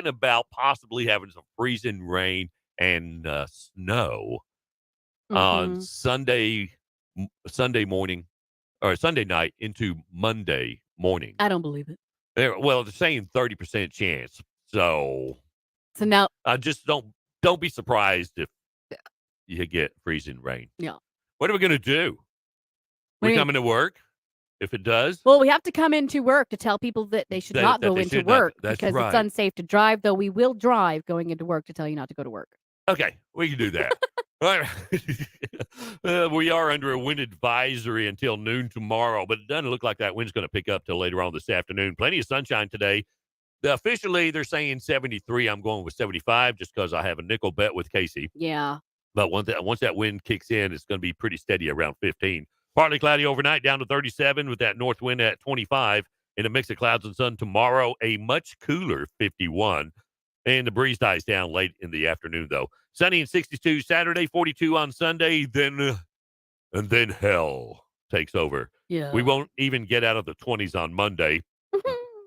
talking about possibly having some freezing rain and snow on Mhm. Sunday morning or Sunday night into Monday morning. I don't believe it. Well, they're saying 30% chance. So So now I just don't be surprised if you get freezing rain. yeah. What are we going to do? What do We you mean? coming to work if it does? Well, we have to come into work to tell people that they should not That go they into should not. work That's because it's right. unsafe to drive, though we will drive going into work to tell you not to go to work. Okay, we can do that. All right. We are under a wind advisory until noon tomorrow, but it doesn't look like that wind's going to pick up till later on this afternoon. Plenty of sunshine today. Officially, they're saying 73. I'm going with 75 just because I have a nickel bet with Casey. Yeah. But once that wind kicks in, it's going to be pretty steady around 15. Partly cloudy overnight down to 37 with that north wind at 25. In a mix of clouds and sun tomorrow, a much cooler 51. And the breeze dies down late in the afternoon, though. Sunny and 62 Saturday, 42 on Sunday, and then hell takes over. We Yeah. won't even get out of the 20s on Monday.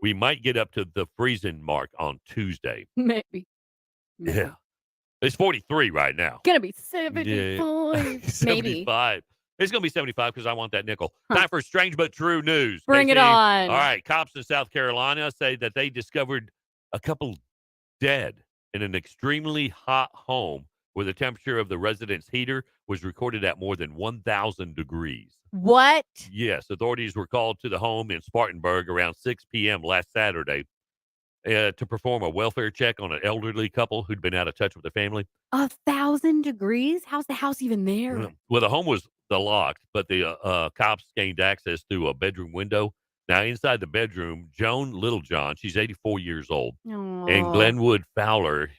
We might get up to the freezing mark on Tuesday. Maybe. Maybe. Yeah. It's 43 right now. Gonna be Yeah. 75. Maybe. 75. It's going to be 75 because I want that nickel. Huh. Time for strange but true news. Bring it Casey. on. All right. Cops in South Carolina say that they discovered a couple dead in an extremely hot home where the temperature of the resident's heater was recorded at more than 1,000 degrees. What? Yes, authorities were called to the home in Spartanburg around 6 p.m. last Saturday to perform a welfare check on an elderly couple who'd been out of touch with their family. 1,000 degrees? How's the house even there? Well, the home was locked, but the cops gained access through a bedroom window. Now, inside the bedroom, Joan Littlejohn, she's 84 years old, and Oh. Glenwood Fowler,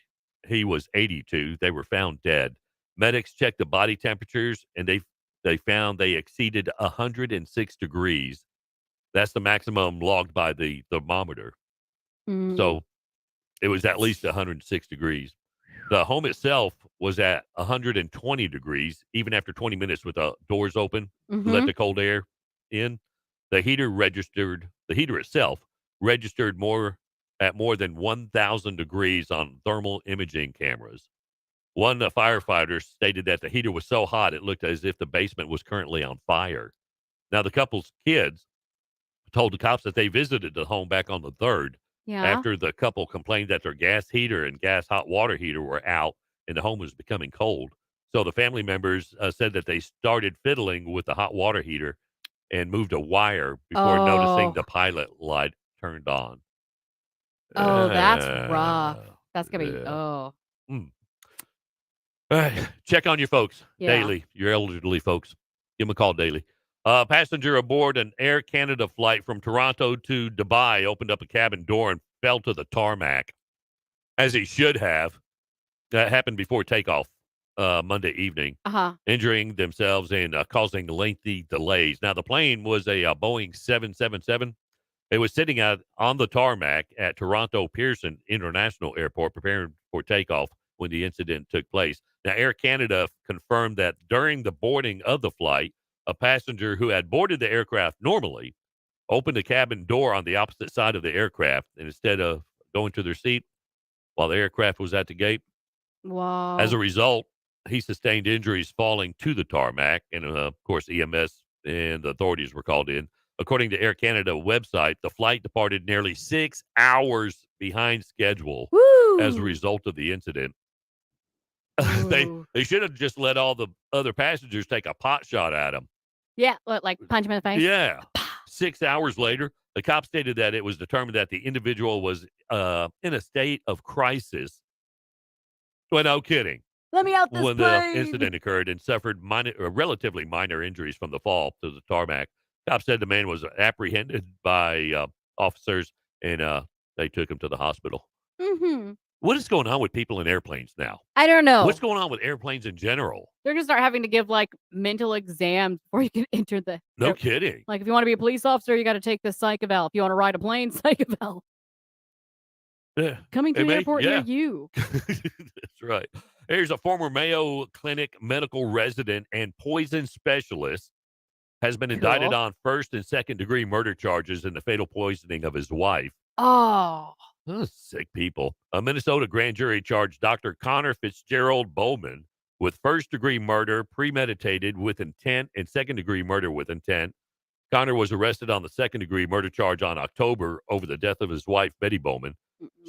he was 82. They were found dead. Medics checked the body temperatures, and they found they exceeded 106 degrees. That's the maximum logged by the thermometer. Mm. So it was at least 106 degrees. The home itself was at 120 degrees, even after 20 minutes with the doors open to let Mhm. the cold air in. The heater itself registered more than 1,000 degrees on thermal imaging cameras. One firefighter stated that the heater was so hot it looked as if the basement was currently on fire. Now, the couple's kids told the cops that they visited the home back on the 3rd Yeah. after the couple complained that their gas heater and gas hot water heater were out and the home was becoming cold. So the family members said that they started fiddling with the hot water heater and moved a wire before noticing Oh. the pilot light turned on. Oh, that's rough. Uh, That's gonna be yeah. oh. Mm. All right. Check on your folks Yeah. daily, your elderly folks. Give them a call daily. Passenger aboard an Air Canada flight from Toronto to Dubai opened up a cabin door and fell to the tarmac, as he should have. That happened before takeoff Monday evening, Uh-huh. injuring themselves and causing lengthy delays. Now, the plane was a Boeing 777. It was sitting out on the tarmac at Toronto Pearson International Airport, preparing for takeoff when the incident took place. Now, Air Canada confirmed that during the boarding of the flight, a passenger who had boarded the aircraft normally opened the cabin door on the opposite side of the aircraft, and instead of going to their seat while the aircraft was at the gate, as a Wow. result, he sustained injuries falling to the tarmac, and of course, EMS and the authorities were called in. According to Air Canada website, the flight departed nearly 6 hours behind schedule as a Woo! result of the incident. they Ooh. they should have just let all the other passengers take a pot shot at him. Yeah, what, like, punch him in the face? Yeah. 6 hours later, the cop stated that it was determined that the individual was in a state of crisis. Well, no kidding. "Let me out this When the plane!" incident occurred and suffered relatively minor injuries from the fall to the tarmac. Cops said the man was apprehended by officers and they took him to the hospital. Mhm. What is going on with people in airplanes now? I don't What's know. going on with airplanes in general? They're gonna start having to give, like, mental exams before you can enter the No air kidding. like, if you wanna be a police officer, you gotta take the psych eval. If you wanna ride a plane, psych eval. Yeah. Coming to It an may, airport near yeah. you. That's right. Here's a former Mayo Clinic medical resident and poison specialist has been indicted Cool. on first and second degree murder charges in the fatal poisoning of his wife. Oh. Oh, sick people. A Minnesota grand jury charged Dr. Connor Fitzgerald Bowman with first-degree murder, premeditated with intent, and second-degree murder with intent. Connor was arrested on the second-degree murder charge on October over the death of his wife, Betty Bowman.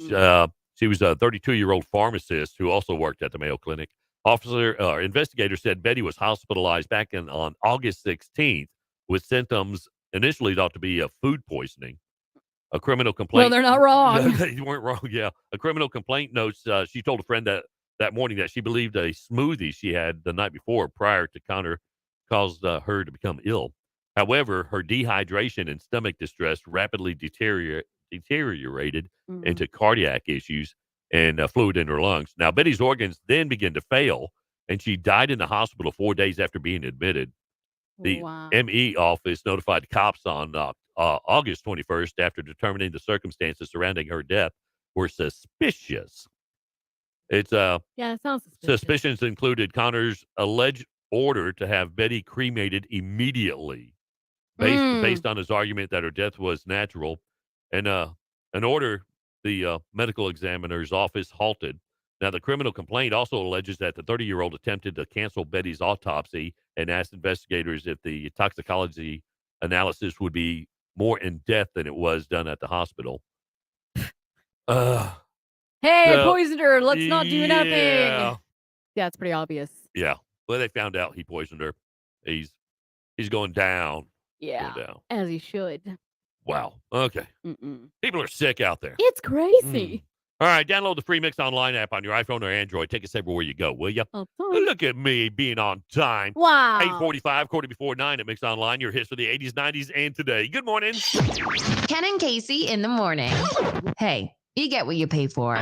Mm-mm. She was a 32-year-old pharmacist who also worked at the Mayo Clinic. Investigators said Betty was hospitalized on August 16th with symptoms initially thought to be of food poisoning. A criminal Well, complaint. they're not wrong. You weren't wrong. Yeah, a criminal complaint notes she told a friend that morning that she believed a smoothie she had the night before, prior to Connor, caused her to become ill. However, her dehydration and stomach distress rapidly deteriorated Mm. into cardiac issues and fluid in her lungs. Now, Betty's organs then began to fail, and she died in the hospital 4 days after being admitted. The Wow. ME office notified cops on August 21st after determining the circumstances surrounding her death were suspicious. It's Yeah, it sounds suspicious. suspicions included Connor's alleged order to have Betty cremated immediately, based on his argument that her death was natural, and an order the medical examiner's office halted. Now, the criminal complaint also alleges that the 30-year-old attempted to cancel Betty's autopsy and asked investigators if the toxicology analysis would be more in depth than it was done at the hospital. Uh, Hey, I so, poisoned her. Let's not do nothing. yeah. Yeah, it's pretty obvious. Yeah. Well, they found out he poisoned her. He's going down. Yeah, Going down. as he should. Wow. Okay. Mm-mm. People are sick out there. It's crazy. All right. Download the free Mix Online app on your iPhone or Android. Take us everywhere you go, will you? All the time. Look at me being on time. Wow. 8:45, quarter before 9 at Mix Online. Your hits for the 80s, 90s, and today. Good morning. Ken and Casey in the morning. Hey, you get what you pay for.